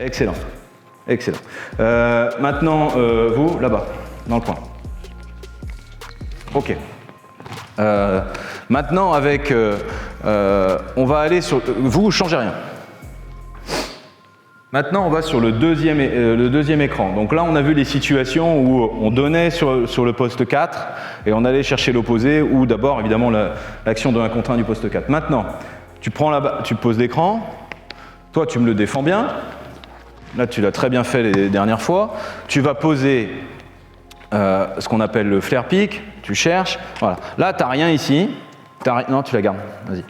excellent. Excellent. Maintenant, vous, là-bas, dans le coin. Ok. Maintenant, avec... on va aller sur... Vous, changez rien. Maintenant, on va sur le deuxième écran. Donc là, on a vu les situations où on donnait sur le poste 4 et on allait chercher l'opposé, ou d'abord, évidemment, l'action de 1 contre 1 du poste 4. Maintenant, tu prends là-bas, tu poses l'écran. Toi, tu me le défends bien. Là, tu l'as très bien fait les dernières fois. Tu vas poser ce qu'on appelle le flare pick. Tu cherches. Voilà. Là, tu n'as rien ici. Non, tu la gardes. Vas-y.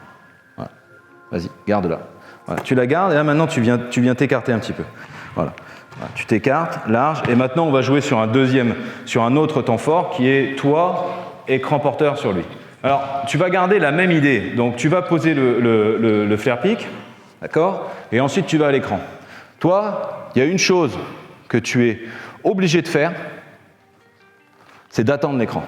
Voilà. Vas-y, garde-la. Voilà. Tu la gardes et là, maintenant, tu viens t'écarter un petit peu. Voilà. Voilà. Tu t'écartes, large. Et maintenant, on va jouer sur un autre temps fort qui est toi, écran porteur sur lui. Alors, tu vas garder la même idée. Donc, tu vas poser le flare pick. D'accord ? Et ensuite, tu vas à l'écran. Toi, il y a une chose que tu es obligé de faire, c'est d'attendre l'écran.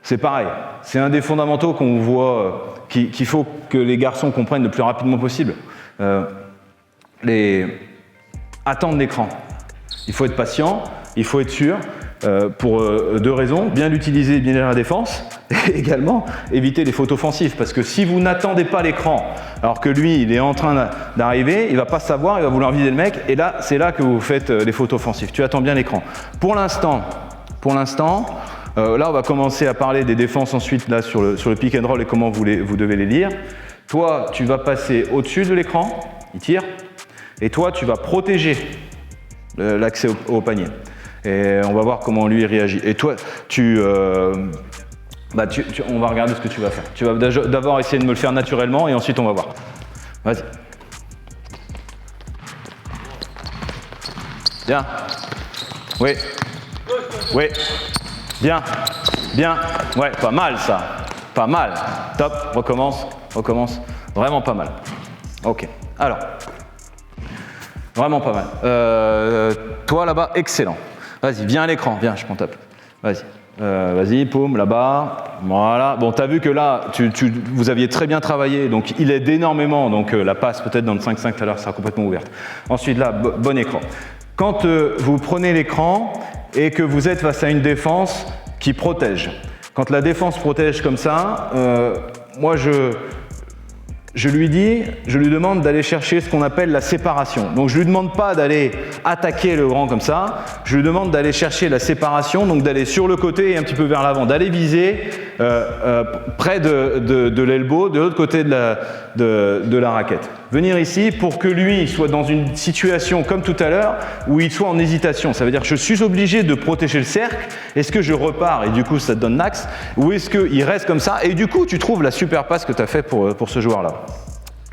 C'est pareil, c'est un des fondamentaux qu'on voit, qu'il faut que les garçons comprennent le plus rapidement possible. Attendre l'écran. Il faut être patient, il faut être sûr, pour 2 raisons. Bien l'utiliser, bien lire la défense, et également éviter les fautes offensives. Parce que si vous n'attendez pas l'écran, alors que lui, il est en train d'arriver, il ne va pas savoir, il va vouloir viser le mec, et là, c'est là que vous faites les fautes offensives. Tu attends bien l'écran. Pour l'instant, là, on va commencer à parler des défenses ensuite là, sur le pick and roll et comment vous devez les lire. Toi, tu vas passer au-dessus de l'écran, il tire, et toi, tu vas protéger l'accès au panier. Et on va voir comment lui réagit. Et toi, on va regarder ce que tu vas faire. Tu vas d'abord essayer de me le faire naturellement et ensuite on va voir. Vas-y. Bien. Oui. Oui. Bien. Bien. Ouais, pas mal ça. Pas mal. Top. Recommence. Vraiment pas mal. Ok. Alors. Vraiment pas mal. Toi là-bas, excellent. Vas-y, viens à l'écran. Viens, je prends ta place. Vas-y. Vas-y, paume, là-bas. Voilà. Bon, tu as vu que là, vous aviez très bien travaillé, donc il aide énormément. Donc la passe, peut-être dans le 5-5 tout à l'heure, sera complètement ouverte. Ensuite, là, bon écran. Quand vous prenez l'écran et que vous êtes face à une défense qui protège, quand la défense protège comme ça, moi, je lui demande d'aller chercher ce qu'on appelle la séparation. Donc je lui demande pas d'aller attaquer le grand comme ça, je lui demande d'aller chercher la séparation, donc d'aller sur le côté et un petit peu vers l'avant, d'aller viser près de l'elbow, de l'autre côté de la raquette. Venir ici pour que lui soit dans une situation comme tout à l'heure où il soit en hésitation. Ça veut dire que je suis obligé de protéger le cercle. Est-ce que je repars et du coup ça te donne l'axe, ou est-ce qu'il reste comme ça et du coup tu trouves la super passe que tu as fait pour ce joueur-là.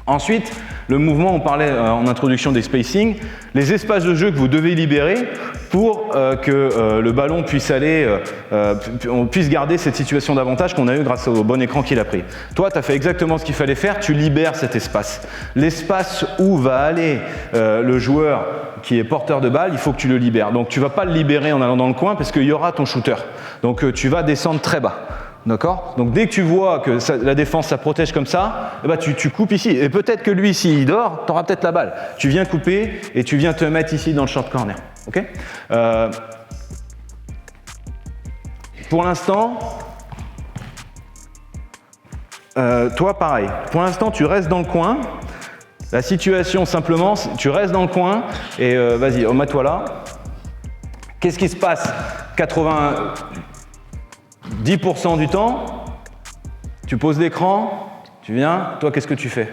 Ensuite, le mouvement, on parlait en introduction des spacing, les espaces de jeu que vous devez libérer pour que le ballon puisse on puisse garder cette situation d'avantage qu'on a eu grâce au bon écran qu'il a pris. Toi, tu as fait exactement ce qu'il fallait faire, tu libères cet espace. L'espace où va aller le joueur qui est porteur de balle, il faut que tu le libères. Donc tu ne vas pas le libérer en allant dans le coin parce qu'il y aura ton shooter. Donc tu vas descendre très bas. D'accord ? Donc dès que tu vois que la défense ça protège comme ça, eh ben, tu coupes ici. Et peut-être que lui, s'il dort, tu auras peut-être la balle. Tu viens couper et tu viens te mettre ici dans le short corner. Ok ? Pour l'instant, toi pareil. Pour l'instant, tu restes dans le coin. La situation simplement, tu restes dans le coin et vas-y, remets-toi là. Qu'est-ce qui se passe ? 10% du temps, tu poses l'écran, tu viens, toi qu'est-ce que tu fais ?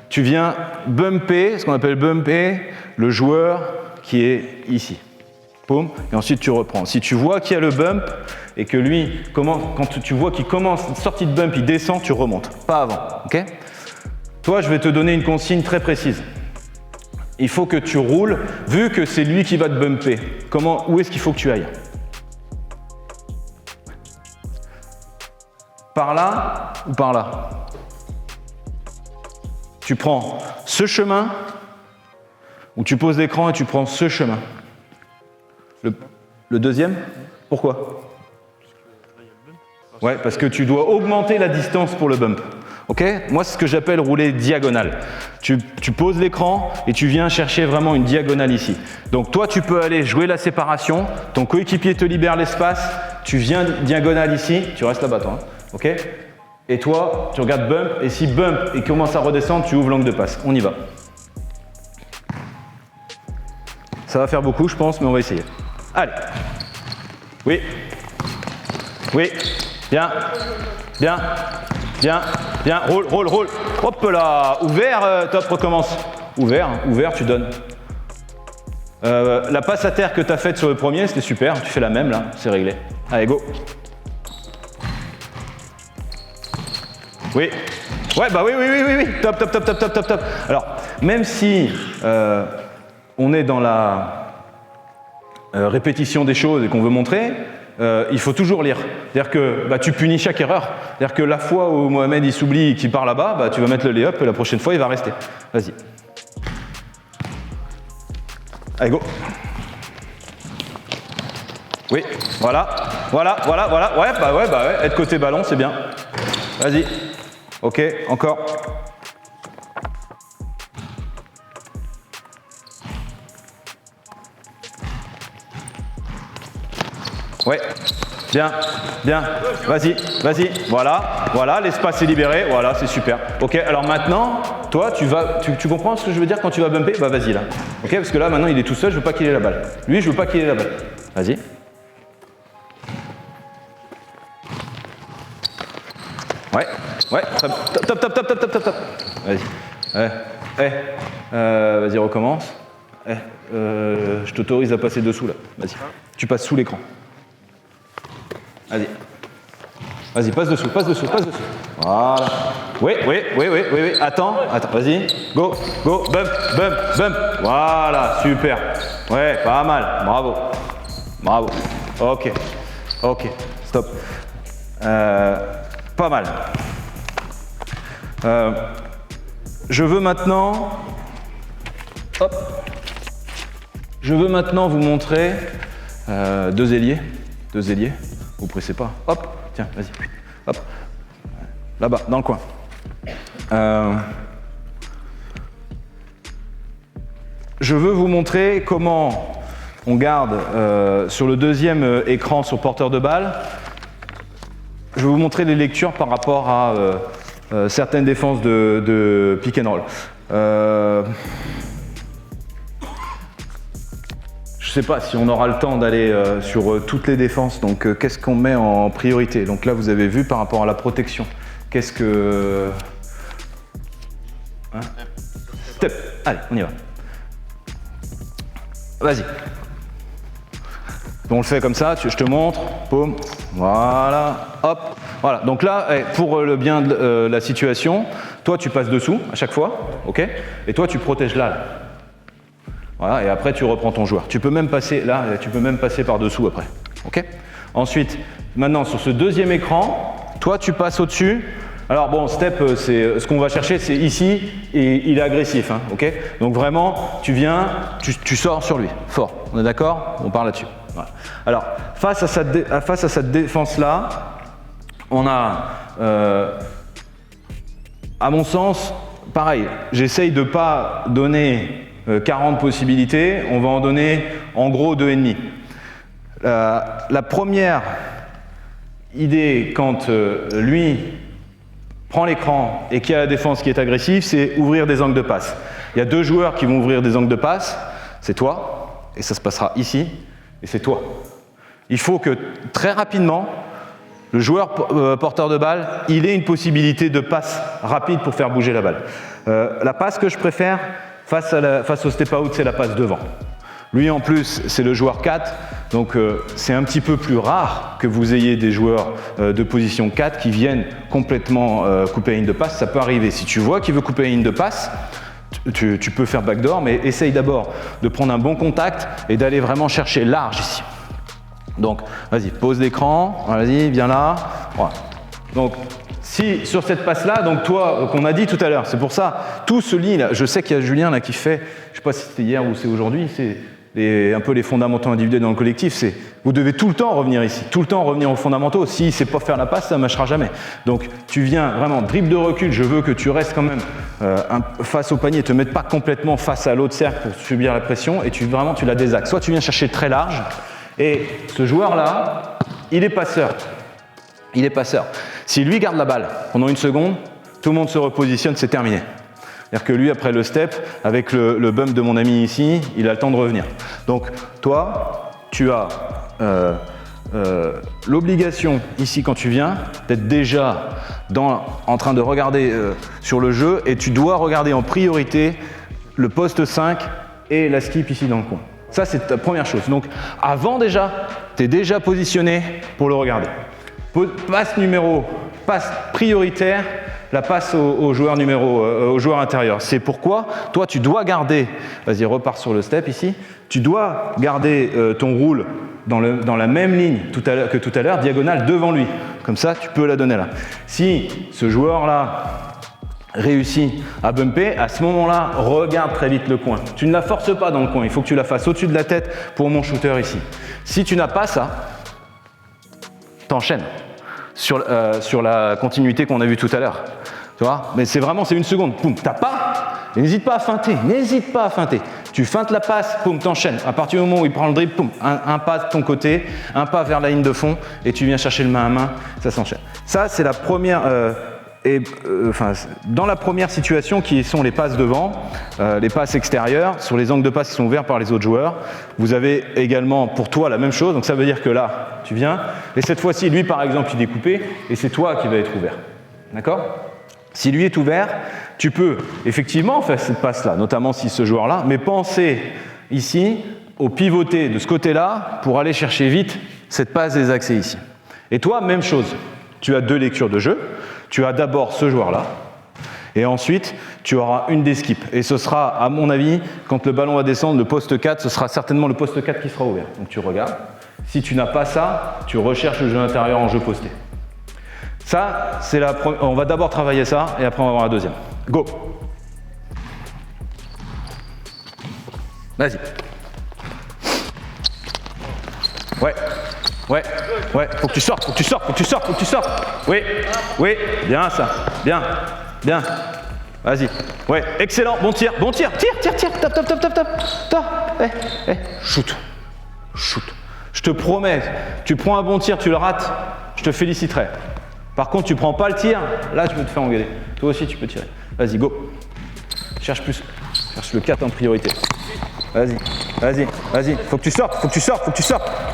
Tu viens bumper, ce qu'on appelle bumper, le joueur qui est ici. Boum, et ensuite tu reprends. Si tu vois qu'il y a le bump et que lui, quand tu vois qu'il commence une sortie de bump, il descend, tu remontes, pas avant. Okay ? Toi, je vais te donner une consigne très précise. Il faut que tu roules, vu que c'est lui qui va te bumper. Où est-ce qu'il faut que tu ailles ? Par là ou par là ? Tu prends ce chemin ou tu poses l'écran et tu prends ce chemin. Le deuxième ? Pourquoi ? Ouais, parce que tu dois augmenter la distance pour le bump. Ok? Moi, c'est ce que j'appelle rouler diagonale. Tu poses l'écran et tu viens chercher vraiment une diagonale ici. Donc toi, tu peux aller jouer la séparation, ton coéquipier te libère l'espace, tu viens diagonale ici, tu restes là-bas toi. Hein. Ok? Et toi, tu regardes bump, et si bump il commence à redescendre, tu ouvres l'angle de passe. On y va. Ça va faire beaucoup, je pense, mais on va essayer. Allez. Oui. Oui. Bien. Bien. Bien. Bien. Roule, roule, roule. Hop là. Ouvert, top, recommence. Ouvert, ouvert, tu donnes. La passe à terre que tu as faite sur le premier, c'était super. Tu fais la même là, c'est réglé. Allez, go. Oui. Ouais, bah oui, oui, oui, oui, oui. Top, top, top, top, top, top, top. Alors, même si on est dans la répétition des choses et qu'on veut montrer, il faut toujours lire. C'est-à-dire que bah, tu punis chaque erreur. C'est-à-dire que la fois où Mohamed il s'oublie et qu'il part là-bas, bah, tu vas mettre le lay-up et la prochaine fois il va rester. Vas-y. Allez, go. Oui, voilà, voilà, voilà, voilà. Ouais, bah ouais, être côté ballon, c'est bien. Vas-y. Ok, encore. Ouais, bien, bien. Vas-y, vas-y. Voilà, voilà, l'espace est libéré. Voilà, c'est super. Ok, alors maintenant, toi, tu comprends ce que je veux dire quand tu vas bumper? Bah vas-y là. Ok, parce que là, maintenant, il est tout seul, je veux pas qu'il ait la balle. Lui, je veux pas qu'il ait la balle. Vas-y. Ouais, ouais, top, top, top, top, top, top, top, top. Vas-y. Vas-y, recommence. Je t'autorise à passer dessous là. Vas-y. Tu passes sous l'écran. Vas-y. Vas-y, passe dessous, passe dessous, passe dessous. Voilà. Oui, oui, oui, oui, oui, oui. Attends, attends, vas-y. Go, go, bump, bump, bump. Voilà, super. Ouais, pas mal. Bravo. Bravo. Ok. Ok. Stop. Pas mal. Je veux maintenant... Hop. Je veux maintenant vous montrer deux ailiers. Deux ailiers. Vous pressez pas. Hop. Tiens, vas-y. Hop. Là-bas, dans le coin. Je veux vous montrer comment on garde sur le deuxième écran sur porteur de balle. Je vais vous montrer les lectures par rapport à certaines défenses de pick and roll. Je ne sais pas si on aura le temps d'aller sur toutes les défenses, donc qu'est-ce qu'on met en priorité? Donc là, vous avez vu par rapport à la protection. Qu'est-ce que... Hein? Step. Allez, on y va. Vas-y. On le fait comme ça, je te montre, boum, voilà, hop, voilà. Donc là, pour le bien de la situation, toi tu passes dessous à chaque fois, ok? Et toi tu protèges là. Voilà, et après tu reprends ton joueur. Tu peux même passer là, tu peux même passer par dessous après, ok? Ensuite, maintenant sur ce deuxième écran, toi tu passes au-dessus. Alors bon, step, c'est ce qu'on va chercher, c'est ici, et il est agressif, hein, ok? Donc vraiment, tu viens, tu sors sur lui, fort. On est d'accord? On part là-dessus. Voilà. Alors, face à cette défense-là, on a, à mon sens, pareil, j'essaye de ne pas donner 40 possibilités, on va en donner en gros 2,5. La première idée, quand lui prend l'écran et qu'il y a la défense qui est agressive, c'est ouvrir des angles de passe. Il y a deux joueurs qui vont ouvrir des angles de passe, c'est toi, et ça se passera ici, et c'est toi. Il faut que très rapidement, le joueur porteur de balle, il ait une possibilité de passe rapide pour faire bouger la balle. La passe que je préfère face au step out, c'est la passe devant. Lui en plus, c'est le joueur 4, donc c'est un petit peu plus rare que vous ayez des joueurs de position 4 qui viennent complètement couper la ligne de passe. Ça peut arriver. Si tu vois qu'il veut couper la ligne de passe, tu peux faire backdoor, mais essaye d'abord de prendre un bon contact et d'aller vraiment chercher large ici. Donc, vas-y, pose l'écran, vas-y, viens là. Voilà. Donc, si sur cette passe-là, donc toi, qu'on a dit tout à l'heure, c'est pour ça, tout se lit là. Je sais qu'il y a Julien là qui fait, je ne sais pas si c'était hier ou c'est aujourd'hui, c'est un peu les fondamentaux individuels dans le collectif, c'est Vous devez tout le temps revenir ici, tout le temps revenir aux fondamentaux. S'il ne sait pas faire la passe, ça ne marchera jamais. Donc tu viens vraiment, dribble de recul, je veux que tu restes quand même face au panier, ne te mettes pas complètement face à l'autre cercle pour subir la pression, et tu la désaxes. Soit tu viens chercher très large, et ce joueur-là, il est passeur. Il est passeur. Si lui garde la balle pendant une seconde, tout le monde se repositionne, c'est terminé. C'est-à-dire que lui, après le step, avec le bump de mon ami ici, il a le temps de revenir. Donc toi, tu as l'obligation ici quand tu viens d'être déjà en train de regarder sur le jeu, et tu dois regarder en priorité le poste 5 et la skip ici dans le coin. Ça, c'est ta première chose. Donc avant déjà, tu es déjà positionné pour le regarder. Passe prioritaire, la passe au joueur au joueur intérieur. C'est pourquoi toi tu dois garder, vas-y repars sur le step ici, tu dois garder ton roule dans la même ligne que tout à l'heure, diagonale devant lui. Comme ça tu peux la donner là. Si ce joueur là réussit à bumper, à ce moment-là, regarde très vite le coin. Tu ne la forces pas dans le coin, il faut que tu la fasses au-dessus de la tête pour mon shooter ici. Si tu n'as pas ça, t'enchaînes sur la continuité qu'on a vue tout à l'heure. Tu vois? Mais c'est une seconde. Poum, t'as pas, n'hésite pas à feinter. Tu feintes la passe, poum, t'enchaînes. À partir du moment où il prend le dribble, poum, un pas de ton côté, un pas vers la ligne de fond, et tu viens chercher le main à main, ça s'enchaîne. Ça, c'est la première. Dans la première situation qui sont les passes devant, les passes extérieures, sur les angles de passe qui sont ouverts par les autres joueurs, vous avez également pour toi la même chose. Donc ça veut dire que là, tu viens, et cette fois-ci, lui par exemple, il est coupé, et c'est toi qui vas être ouvert. D'accord ? Si lui est ouvert, tu peux effectivement faire cette passe-là, notamment si ce joueur-là, mais pensez ici au pivoté de ce côté-là pour aller chercher vite cette passe désaxée ici. Et toi, même chose, tu as deux lectures de jeu. Tu as d'abord ce joueur-là, et ensuite, tu auras une des skips. Et ce sera, à mon avis, quand le ballon va descendre, le poste 4, ce sera certainement le poste 4 qui sera ouvert. Donc tu regardes. Si tu n'as pas ça, tu recherches le jeu intérieur en jeu posté. Ça, c'est la première. On va d'abord travailler ça, et après on va voir la deuxième. Go! Vas-y. Ouais, faut que tu sortes. Oui, bien ça, bien. Vas-y, ouais, excellent, bon tir, tire, top, shoot. Je te promets, tu prends un bon tir, tu le rates, je te féliciterai. Par contre, tu prends pas le tir, là tu peux te faire engueuler. Toi aussi tu peux tirer. Vas-y, go. Cherche le 4 en priorité. Vas-y. Faut que tu sortes.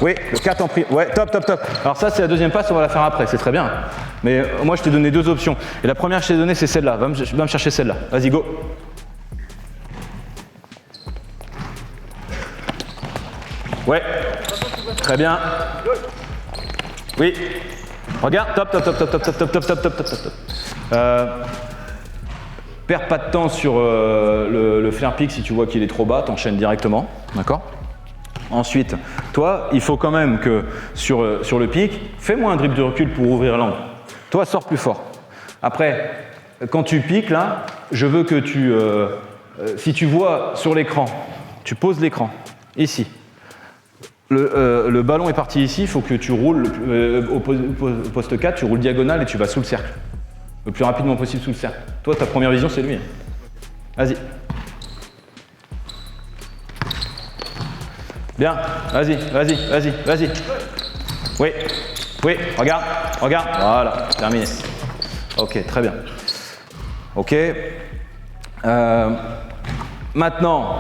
Oui, le 4 en priorité. Ouais, top. Alors ça, c'est la deuxième passe, on va la faire après, c'est très bien. Mais moi, je t'ai donné deux options. Et la première que je t'ai donnée, c'est celle-là. Va me chercher celle-là. Vas-y, go. Ouais. Très bien. Oui. Regarde, top. Perds pas de temps sur le flare pick si tu vois qu'il est trop bas, t'enchaînes directement, d'accord ? Ensuite, toi, il faut quand même que sur le pick, fais-moi un dribble de recul pour ouvrir l'angle. Toi, sors plus fort. Après, quand tu piques là, je veux que si tu vois sur l'écran, tu poses l'écran ici. Le ballon est parti ici, il faut que tu roules au poste 4, tu roules diagonale et tu vas sous le cercle. Le plus rapidement possible sous le cercle. Toi, ta première vision, c'est lui. Vas-y. Bien. Vas-y. Oui. Regarde. Voilà. Terminé. Ok, très bien. Ok. Maintenant,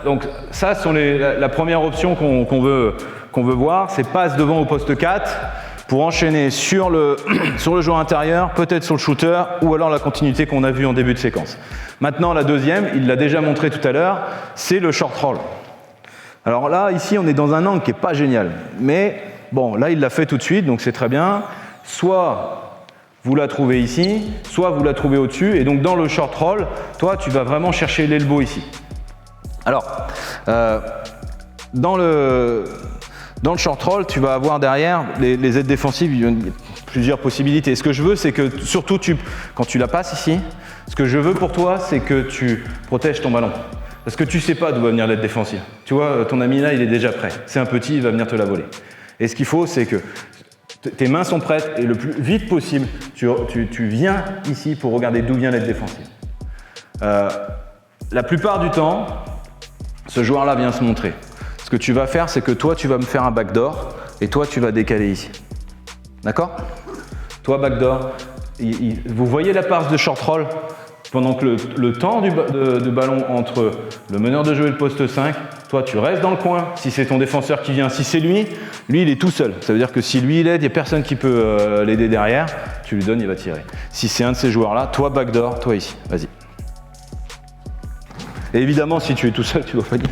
donc ça sont la première option qu'on veut voir, c'est passe devant au poste 4 pour enchaîner sur le joueur intérieur, peut-être sur le shooter, ou alors la continuité qu'on a vue en début de séquence. Maintenant, la deuxième, il l'a déjà montré tout à l'heure, c'est le short roll. Alors là, ici, on est dans un angle qui n'est pas génial, mais bon, là, il l'a fait tout de suite, donc c'est très bien. Soit vous la trouvez ici, soit vous la trouvez au-dessus, et donc dans le short roll, toi, tu vas vraiment chercher l'elbow ici. Alors, dans le short roll, tu vas avoir derrière les aides défensives, il y a plusieurs possibilités. Ce que je veux, c'est que surtout quand tu la passes ici, ce que je veux pour toi, c'est que tu protèges ton ballon. Parce que tu sais pas d'où va venir l'aide défensive. Tu vois, ton ami là, il est déjà prêt. C'est un petit, il va venir te la voler. Et ce qu'il faut, c'est que tes mains sont prêtes et le plus vite possible, tu viens ici pour regarder d'où vient l'aide défensive. La plupart du temps, ce joueur-là vient se montrer. Ce que tu vas faire, c'est que toi, tu vas me faire un backdoor et toi, tu vas décaler ici. D'accord? Toi, backdoor, vous voyez la passe de short roll? Pendant que le temps du ballon entre le meneur de jeu et le poste 5, toi tu restes dans le coin, si c'est ton défenseur qui vient, si c'est lui il est tout seul. Ça veut dire que si lui il aide, il n'y a personne qui peut l'aider derrière, tu lui donnes, il va tirer. Si c'est un de ces joueurs-là, toi backdoor, toi ici, vas-y. Et évidemment, si tu es tout seul, tu dois pas dire.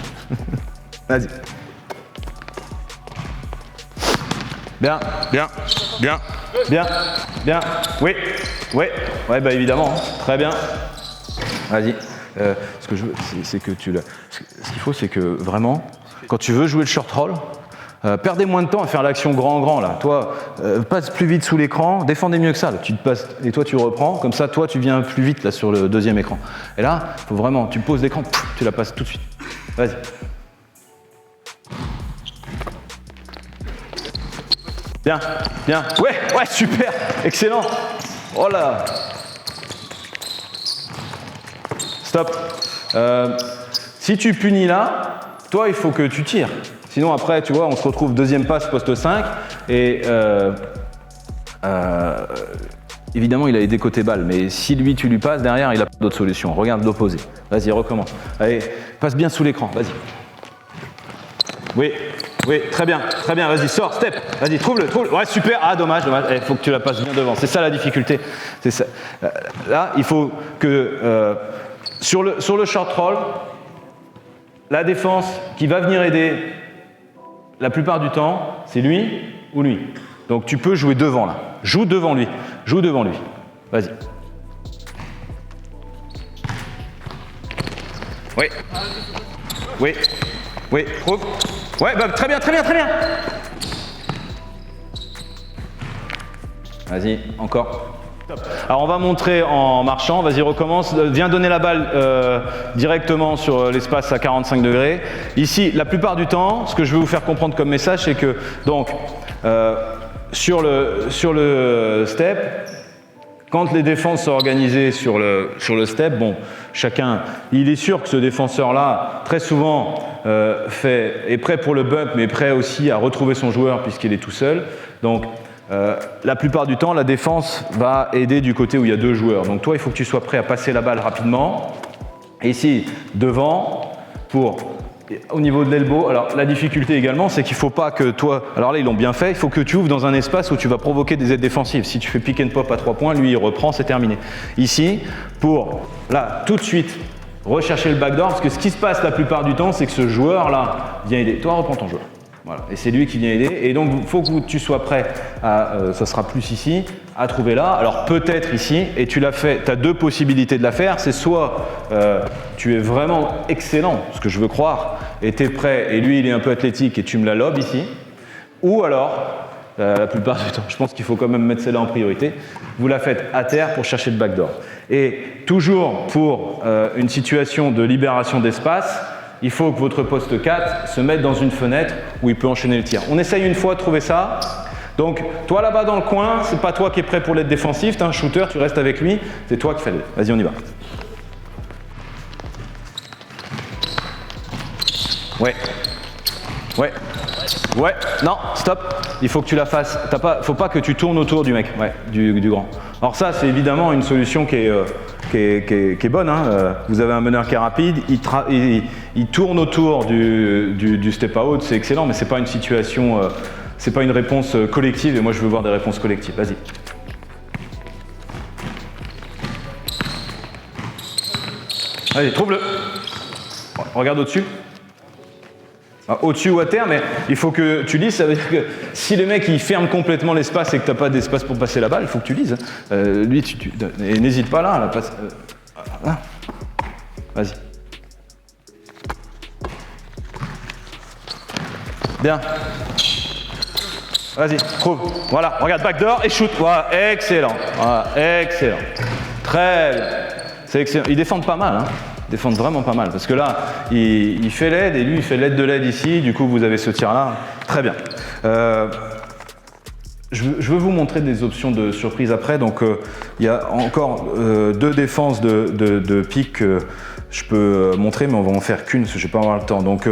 Vas-y. Bien, bien, bien, bien, bien, oui, oui, ouais, bah évidemment, très bien. Vas-y. Ce que je veux, c'est que tu le. Ce qu'il faut, c'est que vraiment, quand tu veux jouer le short roll, perdez moins de temps à faire l'action grand là. Toi, passe plus vite sous l'écran, défendez mieux que ça. Là. Tu te passes et toi tu reprends. Comme ça, toi tu viens plus vite là sur le deuxième écran. Et là, faut vraiment, tu poses l'écran, tu la passes tout de suite. Vas-y. Bien, bien. Ouais, super, excellent. Oh là. Stop. Si tu punis là, toi, il faut que tu tires. Sinon, après, tu vois, on se retrouve deuxième passe, poste 5. Et évidemment, il a aidé côté balle. Mais si lui, tu lui passes, derrière, il a pas d'autre solution. Regarde l'opposé. Vas-y, recommence. Allez, passe bien sous l'écran. Vas-y. Oui, très bien, vas-y, sors, step, vas-y, trouve-le, ouais, super, ah, dommage, il faut que tu la passes bien devant, c'est ça la difficulté, c'est ça. Là, il faut que, sur le short roll, la défense qui va venir aider, la plupart du temps, c'est lui ou lui. Donc tu peux jouer devant, là, joue devant lui, vas-y. Oui, trouve. Ouais, bah, très bien. Vas-y, encore. Top. Alors on va montrer en marchant, vas-y recommence, viens donner la balle directement sur l'espace à 45 degrés. Ici, la plupart du temps, ce que je veux vous faire comprendre comme message, c'est que donc sur le step, quand les défenses sont organisées sur le step, bon, chacun, il est sûr que ce défenseur-là, très souvent, est prêt pour le bump, mais prêt aussi à retrouver son joueur puisqu'il est tout seul. Donc, la plupart du temps, la défense va aider du côté où il y a deux joueurs. Donc toi, il faut que tu sois prêt à passer la balle rapidement. Et ici, devant, au niveau de l'elbow, alors la difficulté également, c'est qu'il ne faut pas que toi, alors là ils l'ont bien fait, il faut que tu ouvres dans un espace où tu vas provoquer des aides défensives. Si tu fais pick and pop à 3 points, lui il reprend, c'est terminé. Ici, là, tout de suite, rechercher le backdoor, parce que ce qui se passe la plupart du temps, c'est que ce joueur-là vient aider. Toi, reprends ton joueur. Voilà. Et c'est lui qui vient aider. Et donc, il faut que tu sois prêt ça sera plus ici, à trouver là. Alors peut-être ici, et tu l'as fait, tu as deux possibilités de la faire. C'est soit tu es vraiment excellent, ce que je veux croire, et tu es prêt, et lui il est un peu athlétique et tu me la lobes ici. Ou alors, la plupart du temps, je pense qu'il faut quand même mettre celle-là en priorité, vous la faites à terre pour chercher le backdoor. Et toujours pour une situation de libération d'espace, il faut que votre poste 4 se mette dans une fenêtre où il peut enchaîner le tir. On essaye une fois de trouver ça. Donc, toi là-bas dans le coin, c'est pas toi qui es prêt pour l'aide défensive, tu as un shooter, tu restes avec lui, c'est toi qui fais l'aide. Vas-y, on y va. Ouais, non, stop. Il faut que tu la fasses. Faut pas que tu tournes autour du mec, du grand. Alors ça, c'est évidemment une solution qui est bonne. Hein. Vous avez un meneur qui est rapide, il tourne autour du step out, c'est excellent, mais c'est pas une situation, c'est pas une réponse collective. Et moi, je veux voir des réponses collectives. Vas-y. Allez, trouve-le. Regarde au-dessus. Au-dessus ou à terre, mais il faut que tu lises. Ça veut dire que si le mec il ferme complètement l'espace et que tu n'as pas d'espace pour passer la balle, il faut que tu lises. Lui, et n'hésite pas là. Là. Vas-y. Bien. Vas-y, trouve. Voilà, regarde, backdoor et shoot. Voilà, excellent. Voilà, excellent. Très bien. C'est excellent. Ils défendent pas mal. Hein. défendent vraiment pas mal. Parce que là, il fait l'aide et lui, il fait l'aide de l'aide ici. Du coup, vous avez ce tir-là. Très bien. Je veux vous montrer des options de surprise après. Donc, il y a encore 2 défenses de pique que je peux montrer, mais on va en faire qu'une parce que je ne vais pas avoir le temps. Donc,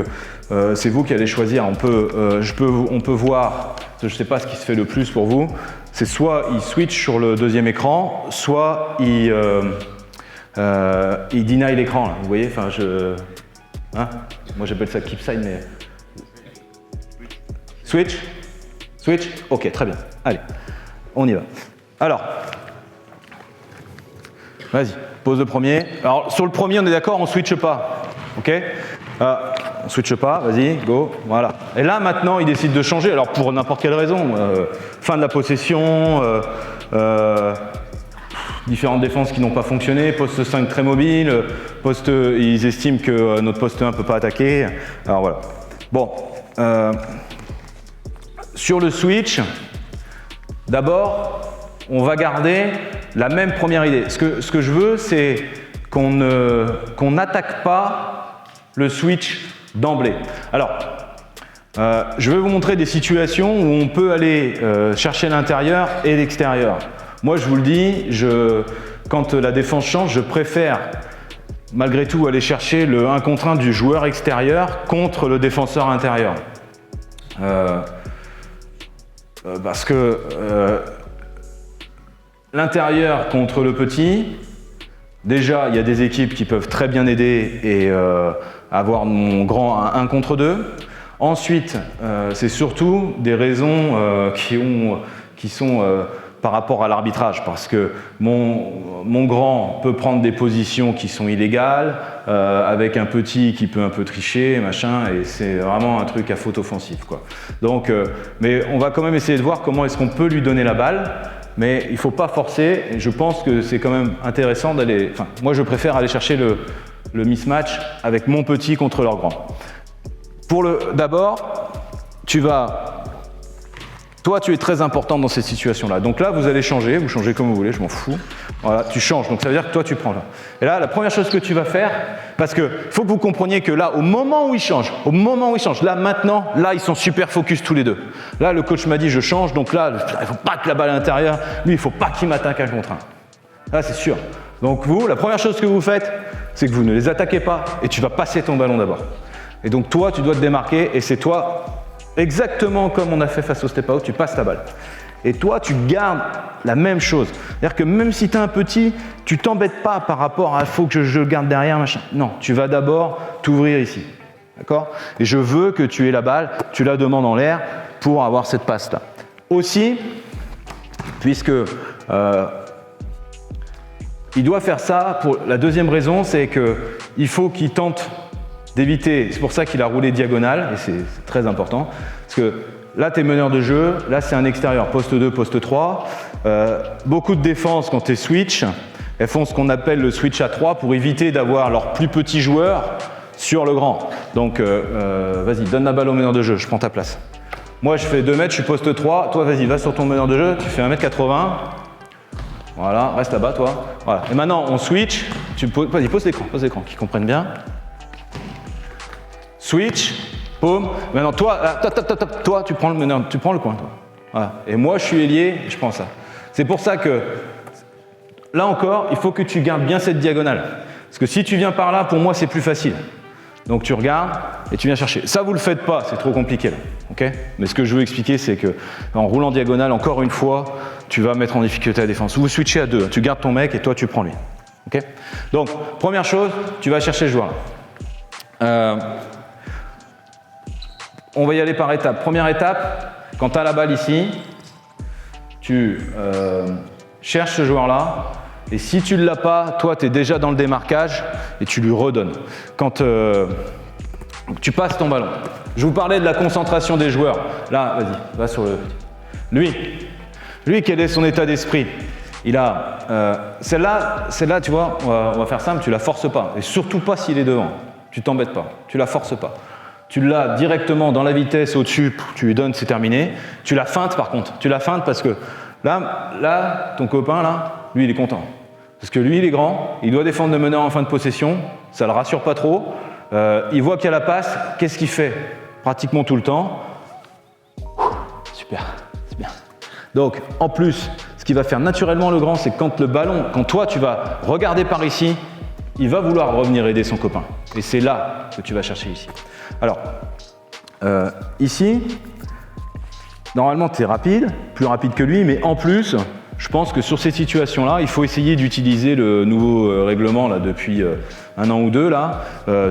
c'est vous qui allez choisir. On peut voir, je ne sais pas ce qui se fait le plus pour vous. C'est soit il switch sur le deuxième écran, soit il deny l'écran. Vous voyez, enfin, moi j'appelle ça keep side, mais switch. Switch? Ok, très bien. Allez, on y va. Alors, vas-y, pose le premier. Alors, sur le premier, on est d'accord, on ne switche pas. Ok? On ne switche pas, vas-y, go, voilà. Et là, maintenant, il décide de changer, alors pour n'importe quelle raison. Fin de la possession, différentes défenses qui n'ont pas fonctionné, poste 5 très mobile, ils estiment que notre poste 1 ne peut pas attaquer. Alors voilà. Bon. Sur le switch, d'abord, on va garder la même première idée. Ce que je veux, c'est qu'on n'attaque pas le switch d'emblée. Alors, je vais vous montrer des situations où on peut aller chercher l'intérieur et l'extérieur. Moi, je vous le dis, quand la défense change, je préfère malgré tout aller chercher le 1 contre 1 du joueur extérieur contre le défenseur intérieur. Parce que l'intérieur contre le petit, déjà il y a des équipes qui peuvent très bien aider et avoir mon grand 1 contre 2. Ensuite, c'est surtout des raisons qui sont par rapport à l'arbitrage, parce que mon grand peut prendre des positions qui sont illégales, avec un petit qui peut un peu tricher, machin, et c'est vraiment un truc à faute offensive, quoi. Donc, mais on va quand même essayer de voir comment est-ce qu'on peut lui donner la balle, mais il ne faut pas forcer, et je pense que c'est quand même intéressant d'aller... Enfin, moi je préfère aller chercher le mismatch avec mon petit contre leur grand. D'abord, toi, tu es très important dans cette situation-là. Donc là, vous allez changer, vous changez comme vous voulez, je m'en fous. Voilà, tu changes, donc ça veut dire que toi, tu prends là. Et là, la première chose que tu vas faire, parce qu'il faut que vous compreniez que là, au moment où ils changent, là, maintenant, là, ils sont super focus tous les deux. Là, le coach m'a dit, je change, donc là, il ne faut pas que la balle à l'intérieur, lui, il ne faut pas qu'il m'attaque 1 contre 1. Là, c'est sûr. Donc vous, la première chose que vous faites, c'est que vous ne les attaquez pas et tu vas passer ton ballon d'abord. Et donc toi, tu dois te démarquer et c'est toi, exactement comme on a fait face au step out, tu passes ta balle. Et toi, tu gardes la même chose. C'est-à-dire que même si tu es un petit, tu t'embêtes pas par rapport à « il faut que je garde derrière », machin. Non, tu vas d'abord t'ouvrir ici. D'accord ? Et je veux que tu aies la balle, tu la demandes en l'air pour avoir cette passe-là. Aussi, puisque il doit faire ça, pour la deuxième raison, c'est qu'il faut qu'il tente d'éviter, c'est pour ça qu'il a roulé diagonale, et c'est très important, parce que là, tu es meneur de jeu, là, c'est un extérieur, poste 2, poste 3. Beaucoup de défenses, quand tu es switch, elles font ce qu'on appelle le switch à 3 pour éviter d'avoir leurs plus petits joueurs sur le grand. Donc, vas-y, donne la balle au meneur de jeu, je prends ta place. Moi, je fais 2 mètres, je suis poste 3. Toi, vas-y, va sur ton meneur de jeu, tu fais 1m80. Voilà, reste là-bas, toi. Voilà. Et maintenant, on switch. Vas-y, pose l'écran, qu'ils comprennent bien. Switch, paume. Maintenant, toi, tu prends le meneur, tu prends le coin, toi. Voilà. Et moi, je suis ailier, je prends ça. C'est pour ça que, là encore, il faut que tu gardes bien cette diagonale. Parce que si tu viens par là, pour moi, c'est plus facile. Donc, tu regardes et tu viens chercher. Ça, vous le faites pas, c'est trop compliqué, là. Okay ? Mais ce que je veux expliquer, c'est que en roulant diagonale, encore une fois, tu vas mettre en difficulté la défense. Vous switchez à 2, tu gardes ton mec et toi, tu prends lui. Okay ? Donc, première chose, tu vas chercher le joueur. On va y aller par étapes. Première étape, quand tu as la balle ici, tu cherches ce joueur-là, et si tu ne l'as pas, toi, tu es déjà dans le démarquage, et tu lui redonnes. Quand tu passes ton ballon. Je vous parlais de la concentration des joueurs. Là, vas-y, va sur le petit. Lui, quel est son état d'esprit ? Il a celle-là, tu vois, on va faire simple, tu la forces pas, et surtout pas s'il est devant. Tu t'embêtes pas, tu la forces pas. Tu l'as directement dans la vitesse au-dessus, tu lui donnes, c'est terminé. Tu la feintes par contre. Tu la feintes parce que là, ton copain, là, lui, il est content. Parce que lui, il est grand, il doit défendre le meneur en fin de possession, ça ne le rassure pas trop. Il voit qu'il y a la passe, qu'est-ce qu'il fait? Pratiquement tout le temps. Super, c'est bien. Donc, en plus, ce qui va faire naturellement le grand, c'est que quand le ballon, quand toi, tu vas regarder par ici, il va vouloir revenir aider son copain. Et c'est là que tu vas chercher ici. Alors, ici, normalement, tu es rapide, plus rapide que lui, mais en plus, je pense que sur ces situations-là, il faut essayer d'utiliser le nouveau règlement là, depuis 1 an ou 2 là,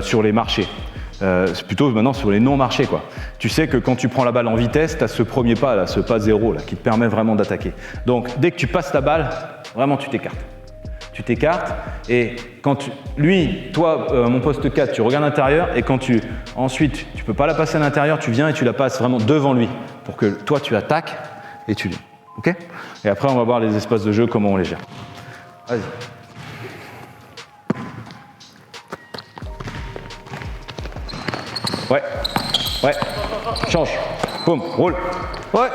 sur les marchés. C'est plutôt maintenant sur les non-marchés, quoi. Tu sais que quand tu prends la balle en vitesse, tu as ce premier pas, là, ce pas zéro, là, qui te permet vraiment d'attaquer. Donc, dès que tu passes ta balle, vraiment, tu t'écartes. Tu t'écartes et quand lui, toi, mon poste 4, tu regardes l'intérieur et ensuite, tu peux pas la passer à l'intérieur, tu viens et tu la passes vraiment devant lui pour que toi, tu attaques et tu lui. Ok? Et après, on va voir les espaces de jeu, comment on les gère. Vas-y. Ouais, ouais, change, boum, roule. Ouais,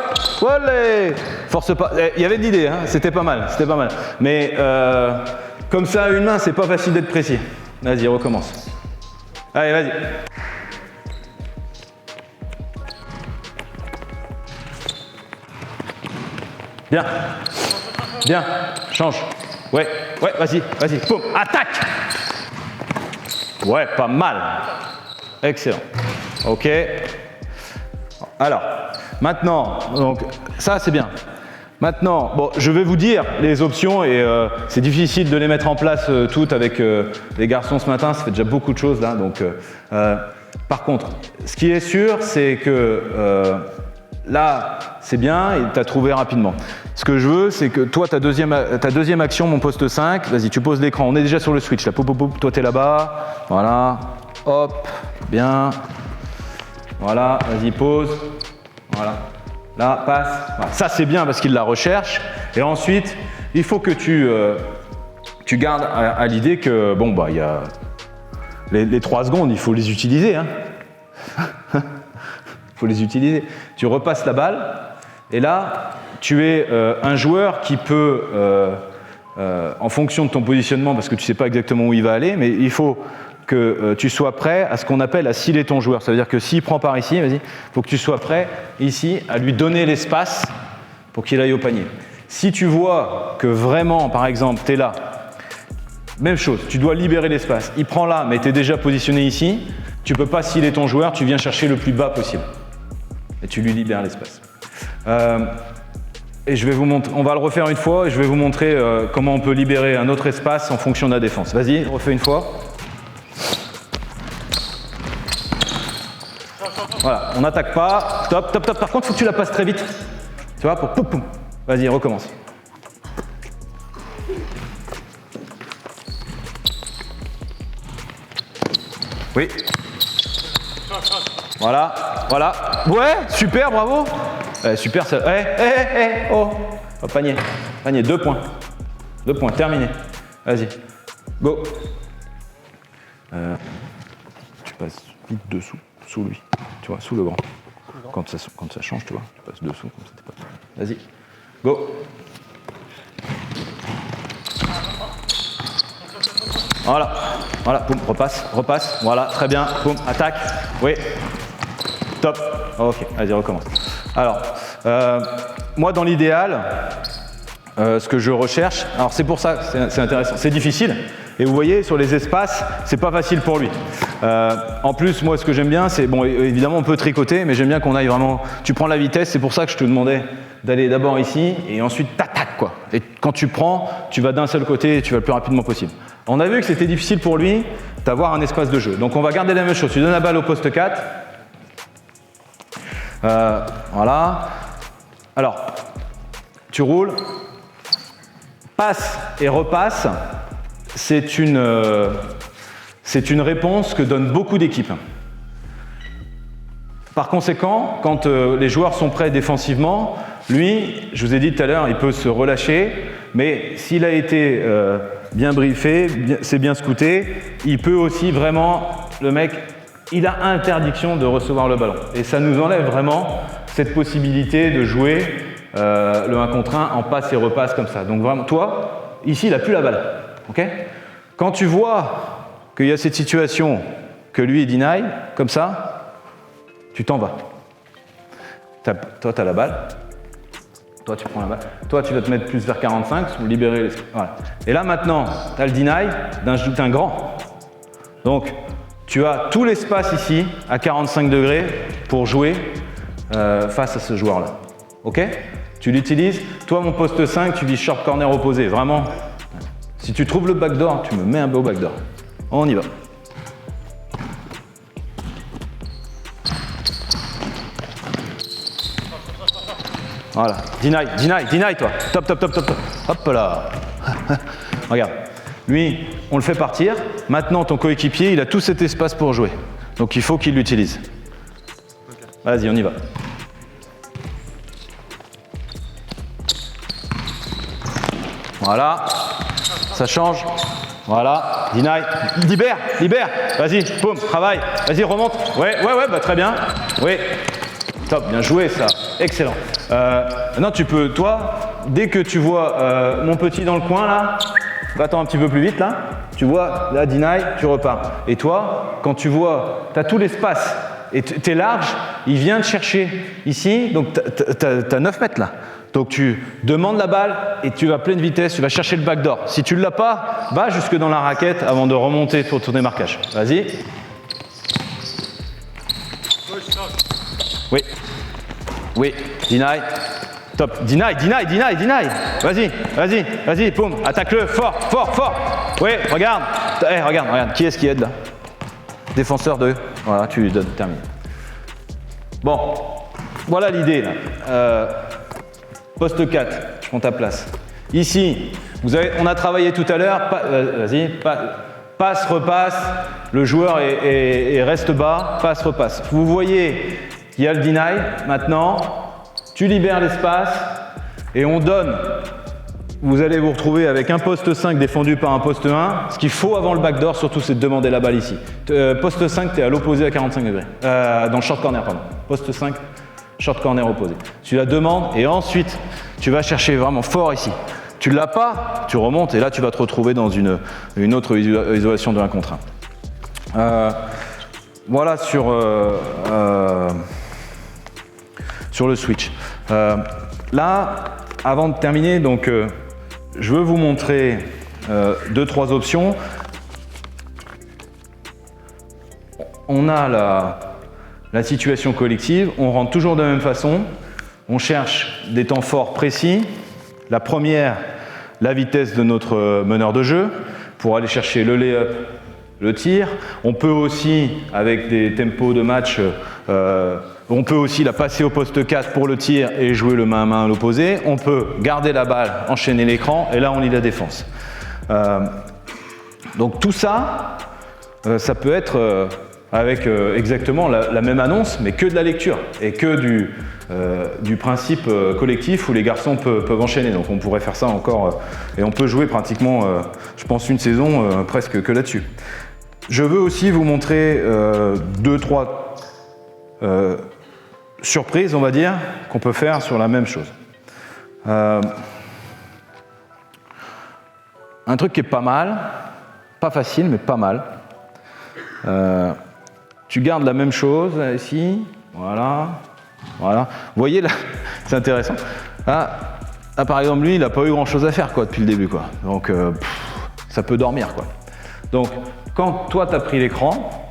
allez. Force pas. Il y avait de l'idée, hein, c'était pas mal. Mais comme ça, à une main, c'est pas facile d'être précis. Vas-y, recommence. Allez, vas-y. Bien, bien, change. Ouais, vas-y, boum, attaque. Ouais, pas mal. Excellent. Ok. Alors, maintenant, donc ça c'est bien. Maintenant, bon, je vais vous dire les options et c'est difficile de les mettre en place toutes avec les garçons ce matin. Ça fait déjà beaucoup de choses là. Donc, par contre, ce qui est sûr, c'est que là, c'est bien et tu as trouvé rapidement. Ce que je veux, c'est que toi, ta deuxième action, mon poste 5, vas-y, tu poses l'écran. On est déjà sur le switch là. Toi, tu es là-bas. Voilà. Hop. Bien. Voilà. Vas-y, pose. Voilà. Là, passe. Voilà. Ça, c'est bien parce qu'il la recherche. Et ensuite, il faut que tu gardes à l'idée que, bon, bah, il y a les 3 secondes, il faut les utiliser. Hein. Faut les utiliser. Tu repasses la balle et là, tu es un joueur qui peut, en fonction de ton positionnement, parce que tu ne sais pas exactement où il va aller, mais il faut que tu sois prêt à ce qu'on appelle à ciller ton joueur. Ça veut dire que s'il prend par ici, vas-y, il faut que tu sois prêt ici à lui donner l'espace pour qu'il aille au panier. Si tu vois que vraiment, par exemple, tu es là, même chose, tu dois libérer l'espace. Il prend là, mais tu es déjà positionné ici, tu ne peux pas ciller ton joueur, tu viens chercher le plus bas possible. Et tu lui libères l'espace. Et je vais vous montrer, on va le refaire une fois et je vais vous montrer comment on peut libérer un autre espace en fonction de la défense. Vas-y, refais une fois. Voilà, on n'attaque pas. Stop. Par contre, il faut que tu la passes très vite. Tu vois, pour poum poum. Vas-y, recommence. Oui. Voilà. Ouais, super, bravo. Super, ça. Oh. Oh, panier, 2 points. 2 points, terminé. Vas-y. Go. Tu passes vite dessous, sous lui. Tu vois, sous le grand. Quand ça change, tu vois, tu passes dessous, comme ça t'es pas. Vas-y. Go. Voilà, boum, repasse, voilà, très bien, boum, attaque, oui, top, ok, vas-y, recommence. Alors, moi dans l'idéal, ce que je recherche, alors c'est pour ça, c'est intéressant, c'est difficile, et vous voyez, sur les espaces, c'est pas facile pour lui. En plus, moi ce que j'aime bien, c'est, bon, évidemment on peut tricoter, mais j'aime bien qu'on aille vraiment, tu prends la vitesse, c'est pour ça que je te demandais d'aller d'abord ici, et ensuite t'attaques, quoi. Et quand tu prends, tu vas d'un seul côté, et tu vas le plus rapidement possible. On a vu que c'était difficile pour lui d'avoir un espace de jeu. Donc on va garder la même chose. Tu donnes la balle au poste 4. Voilà. Alors, tu roules. Passe et repasse. C'est une réponse que donnent beaucoup d'équipes. Par conséquent, quand les joueurs sont prêts défensivement, lui, je vous ai dit tout à l'heure, il peut se relâcher, mais s'il a été bien briefé, c'est bien scouté, il peut aussi vraiment, le mec, il a interdiction de recevoir le ballon. Et ça nous enlève vraiment cette possibilité de jouer le 1 contre 1 en passe et repasse comme ça. Donc vraiment, toi, ici, il n'a plus la balle. ok? Quand tu vois qu'il y a cette situation que lui il deny, comme ça, tu t'en vas. Toi, tu as la balle. Toi, tu prends la balle. Toi, tu vas te mettre plus vers 45 pour libérer l'espace. Voilà. Et là, maintenant, tu as le deny d'un grand. Donc, tu as tout l'espace ici, à 45 degrés, pour jouer face à ce joueur-là. Ok? Tu l'utilises. Toi, mon poste 5, tu vis short corner opposé. Vraiment, si tu trouves le backdoor, tu me mets un beau backdoor. On y va. Voilà. Deny, toi. Top. Hop là. Regarde. Lui, on le fait partir. Maintenant, ton coéquipier, il a tout cet espace pour jouer. Donc, il faut qu'il l'utilise. Vas-y, on y va. Voilà. Ça change. Voilà. Deny. Libère. Vas-y, boum, travaille. Vas-y, remonte. Ouais, bah, très bien. Oui. Top, bien joué, ça. Excellent. Maintenant, tu peux, toi, dès que tu vois mon petit dans le coin, là, va-t'en un petit peu plus vite, là. Tu vois, là, deny, tu repars. Et toi, quand tu vois, tu as tout l'espace et tu es large, il vient te chercher ici, donc tu as 9 mètres, là. Donc, tu demandes la balle et tu vas à pleine vitesse, tu vas chercher le backdoor. Si tu ne l'as pas, va jusque dans la raquette avant de remonter pour ton démarquage. Vas-y. Oui, deny. Top. Deny. Vas-y, boum. Attaque-le, fort. Oui, regarde. Regarde. Qui est-ce qui aide là? Défenseur 2. Voilà, tu lui donnes, terminé. Bon, voilà l'idée là. Poste 4, je prends ta place. Ici, on a travaillé tout à l'heure. Vas-y, passe, repasse. Le joueur reste bas, passe, repasse. Vous voyez, il y a le deny. Maintenant, tu libères l'espace et on donne. Vous allez vous retrouver avec un poste 5 défendu par un poste 1. Ce qu'il faut avant le backdoor, surtout, c'est de demander la balle ici. Poste 5, tu es à l'opposé à 45 degrés. Dans le short corner, pardon. Poste 5, short corner opposé. Tu la demandes et ensuite, tu vas chercher vraiment fort ici. Tu ne l'as pas, tu remontes et là, tu vas te retrouver dans une autre isolation de 1 contre 1. Voilà sur le switch. Là, avant de terminer, donc, je veux vous montrer 2-3 options. On a la situation collective, on rentre toujours de la même façon, on cherche des temps forts précis. La première, la vitesse de notre meneur de jeu, pour aller chercher le lay-up, le tir. On peut aussi, avec des tempos de match, on peut aussi la passer au poste 4 pour le tir et jouer le main à main à l'opposé. On peut garder la balle, enchaîner l'écran, et là on lit la défense. Donc tout ça, ça peut être avec exactement la même annonce, mais que de la lecture et que du principe collectif où les garçons peuvent enchaîner. Donc on pourrait faire ça encore, et on peut jouer pratiquement, je pense, une saison presque que là-dessus. Je veux aussi vous montrer 2-3 surprises, on va dire, qu'on peut faire sur la même chose. Un truc qui est pas mal, pas facile, mais pas mal. Tu gardes la même chose ici, voilà. Vous voyez là, c'est intéressant. Là, par exemple, lui, il n'a pas eu grand-chose à faire quoi depuis le début, quoi. Donc, ça peut dormir, quoi. Donc, quand toi, tu as pris l'écran,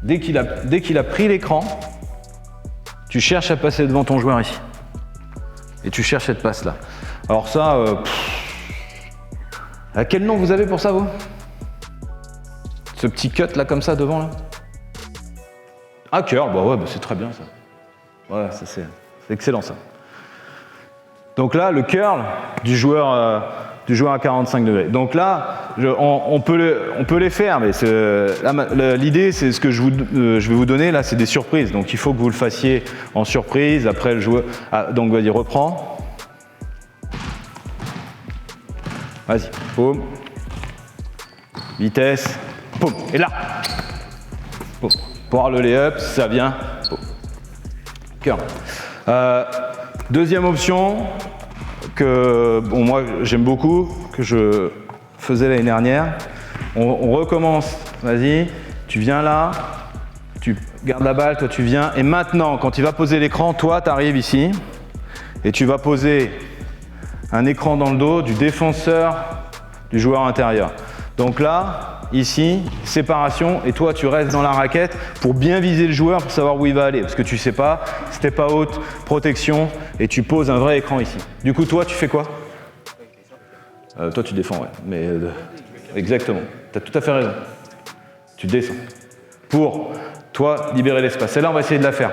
dès qu'il a pris l'écran, tu cherches à passer devant ton joueur ici. Et tu cherches cette passe-là. Alors ça, quel nom vous avez pour ça, vous? Ce petit cut là comme ça devant là. Ah, curl, bah ouais, bah c'est très bien ça. Ouais, ça c'est excellent ça. Donc là, le curl du joueur à 45 degrés. Donc là, on peut les faire, mais l'idée, c'est ce que je vais vous donner là, c'est des surprises. Donc il faut que vous le fassiez en surprise. Après le joueur, donc vas-y, reprends. Vas-y, boum. Vitesse. Boum. Et là. Boum. Pour avoir le lay-up, ça vient. Boum. Curl. Deuxième option. que bon, moi j'aime beaucoup, que je faisais l'année dernière. On recommence, vas-y, tu viens là, tu gardes la balle, toi tu viens, et maintenant quand il va poser l'écran, toi tu arrives ici, et tu vas poser un écran dans le dos du défenseur du joueur intérieur. Donc là, ici, séparation, et toi tu restes dans la raquette pour bien viser le joueur pour savoir où il va aller, parce que tu sais pas, step out, protection, et tu poses un vrai écran ici. Du coup toi tu fais quoi? Toi tu défends, ouais, mais exactement, tu as tout à fait raison. Tu descends. Pour toi libérer l'espace. Et là on va essayer de la faire.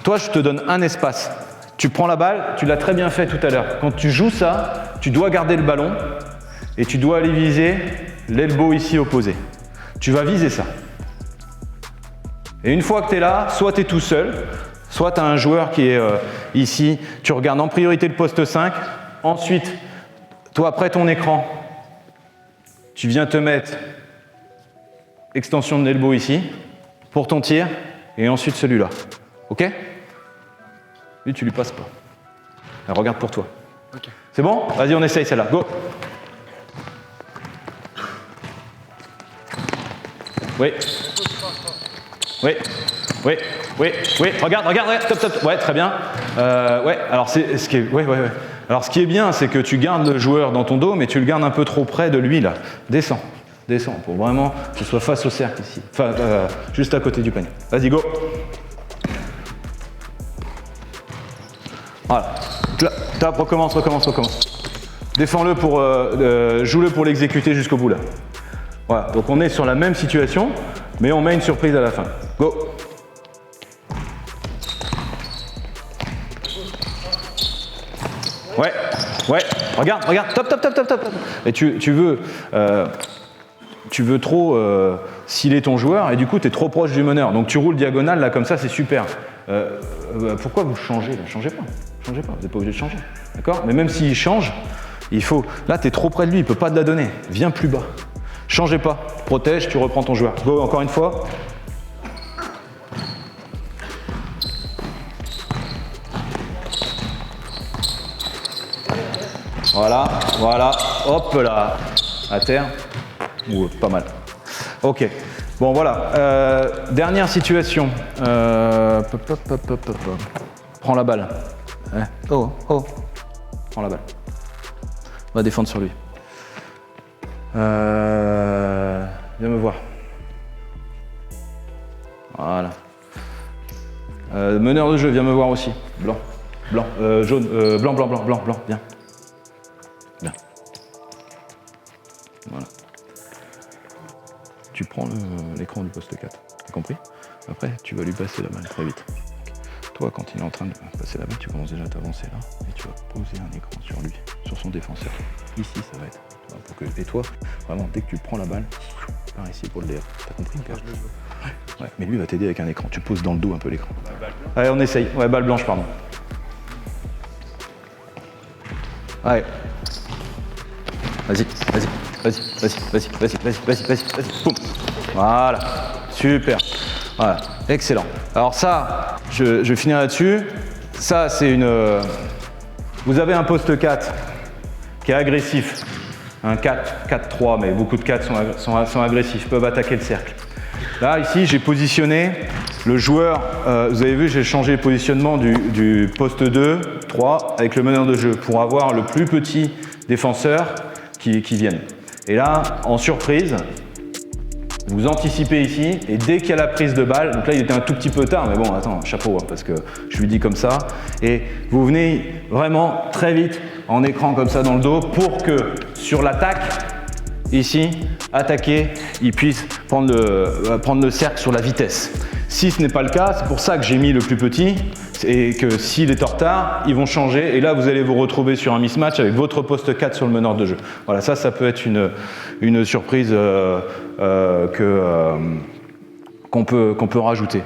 Toi je te donne un espace. Tu prends la balle, tu l'as très bien fait tout à l'heure. Quand tu joues ça, tu dois garder le ballon et tu dois aller viser l'elbow ici opposé. Tu vas viser ça. Et une fois que tu es là, soit tu es tout seul, soit tu as un joueur qui est ici. Tu regardes en priorité le poste 5. Ensuite, toi, après ton écran, tu viens te mettre extension de l'elbow ici pour ton tir et ensuite celui-là. Ok? Lui, tu lui passes pas. Alors, regarde pour toi. Okay. C'est bon? Vas-y, on essaye celle-là. Go! Oui. Oui. Oui. Oui. Oui. Regarde. Ouais, top. Ouais, très bien. Ouais. Alors, c'est ce qui est. Ouais. Alors, ce qui est bien, c'est que tu gardes le joueur dans ton dos, mais tu le gardes un peu trop près de lui là. Descends, pour vraiment que ce soit face au cercle ici. Enfin, juste à côté du panier. Vas-y, go. Voilà. Top, recommence. Défends-le pour, joue-le pour l'exécuter jusqu'au bout là. Voilà. Donc on est sur la même situation, mais on met une surprise à la fin. Go. Ouais. Regarde. Top. Et tu veux trop sciller ton joueur et du coup tu es trop proche du meneur. Donc tu roules diagonale là comme ça, c'est super. Pourquoi vous changez là? Changez pas, vous n'êtes pas obligé de changer. D'accord? Mais même s'il change, il faut. Là, tu es trop près de lui, il ne peut pas te la donner. Viens plus bas. Changez pas. Protège, tu reprends ton joueur. Go, encore une fois. Voilà. Hop là. À terre. Ouh, pas mal. Ok. Bon, voilà. Dernière situation. Prends la balle. Oh. Prends la balle. On va défendre sur lui. Viens me voir. Voilà. Meneur de jeu, viens me voir aussi. Blanc. Jaune. Blanc. Viens. Voilà. Tu prends l'écran du poste 4. T'as compris? Après, tu vas lui passer la balle très vite. Toi, quand il est en train de passer la balle, tu commences déjà à t'avancer là et tu vas poser un écran sur lui, sur son défenseur. Ici, ça va être. Et toi, vraiment, dès que tu prends la balle, par ici pour le DF. T'as compris? Ouais, mais lui va t'aider avec un écran. Tu poses dans le dos un peu l'écran. Allez, on essaye. Ouais, balle blanche, pardon. Allez. Vas-y. Boum. Voilà. Super. Voilà. Excellent. Alors ça, je finirai là-dessus. Ça, c'est une... Vous avez un poste 4 qui est agressif. Un 4-3, mais beaucoup de 4 sont agressifs, peuvent attaquer le cercle. Là, ici, j'ai positionné le joueur. Vous avez vu, j'ai changé le positionnement du poste 2, 3 avec le meneur de jeu pour avoir le plus petit défenseur qui vienne. Et là, en surprise, vous anticipez ici, et dès qu'il y a la prise de balle, donc là il était un tout petit peu tard, mais bon, attends, chapeau, hein, parce que je lui dis comme ça, et vous venez vraiment très vite en écran comme ça dans le dos pour que sur l'attaque, ici, attaquer, il puisse prendre le cercle sur la vitesse. Si ce n'est pas le cas, c'est pour ça que j'ai mis le plus petit, et que s'il est en retard, ils vont changer, et là vous allez vous retrouver sur un mismatch avec votre poste 4 sur le meneur de jeu. Voilà, ça peut être une surprise qu'on peut rajouter.